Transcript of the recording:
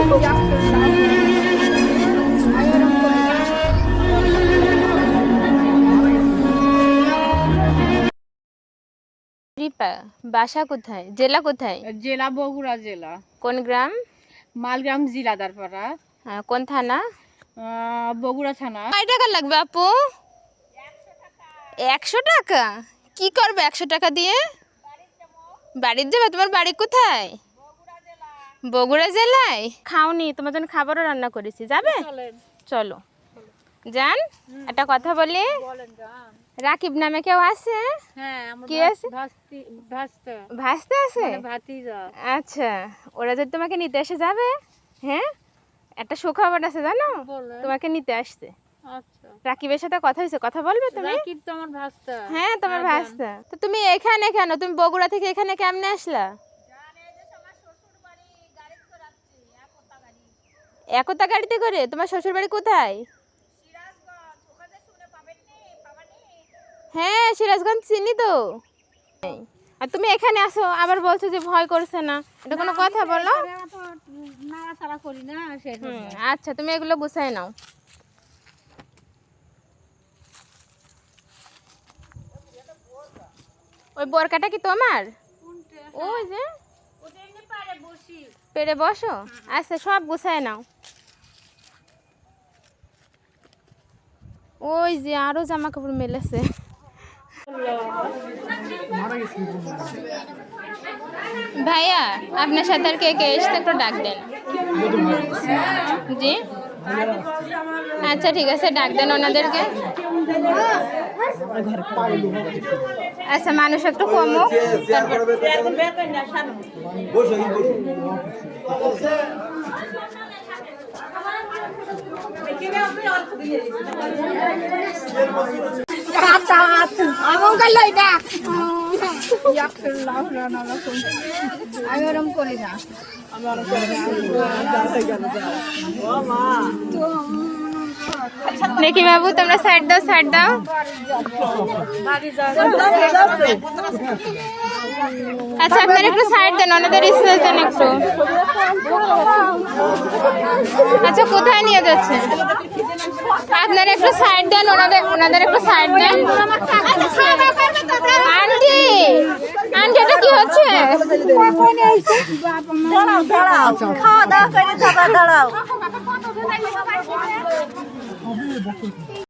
রিপা, বাসা কোথায়? জেলা কোথায়? জেলা বগুড়া জেলা। কোন গ্রাম? মালগ্রাম জিলাদারপাড়া। কোন থানা? বগুড়া থানা। কয় টাকা লাগবে আপু? 100 টাকা? কি করবে 100 টাকা দিয়ে? বাড়ির যাবে? তোমার বাড়ি কোথায়? বগুড়া জেলায়। খাওনি, তোমার জন্য খাবারও রান্না করেছি, যাবে? চলো যান। একটা কথা বলি, রাকিব নামে কেউ আছে? কি আছে? ভাসতে আছে? আচ্ছা, ওরা যদি তোমাকে নিতে এসে যাবে, হ্যাঁ, একটা সুখবর আছে জানো, তোমাকে নিতে আসছে। রাকিবের সাথে কথা হয়েছে, কথা বলবে তুমি? রাকিব তো আমার ভাস্তা। হ্যাঁ, তোমার ভাস্তা। তো তুমি এখানে কেন? তুমি বগুড়া থেকে এখানে কেমনে আসলা? একতা গাড়িতে করে? তোমার শ্বশুর বাড়ি কোথায়? হ্যাঁ, সিরাজগঞ্জ চিনি তো। আর তুমি এখানে আসো আবার বলছো যে ভয় করছে না, এটা কোনো কথা বলো? আচ্ছা, তুমি এগুলো গুছাই নাও। ওই বোরকাটা কি তোমার? ওই যে পেরে বসো। আচ্ছা, সব গুছাই নাও। ওই যে আরো জামা কাপড় মেলেছে। ভাইয়া, আপনার সাথে আর কে কে এসে একটু ডাক দেন। জি, আচ্ছা ঠিক আছে, ডাক দেন ওনাদেরকে। আচ্ছা, মানুষ একটু কমুক। আমি ওরম করি না। দেখি বাবু, তোমরা সাইড দাও, সাইড দাও। আচ্ছা, আপনারা একটু সাইড দেন, ওনাদের স্পেস দেন একটু। আচ্ছা, কোথায় নিয়ে যাচ্ছে? আপনারা একটু সাইড দেন, ওনাদের একটু সাইড দেন। আন্টি, আন্টি, এটা কি হচ্ছে? খাওয়া দাওয়া করে দাঁড়াও।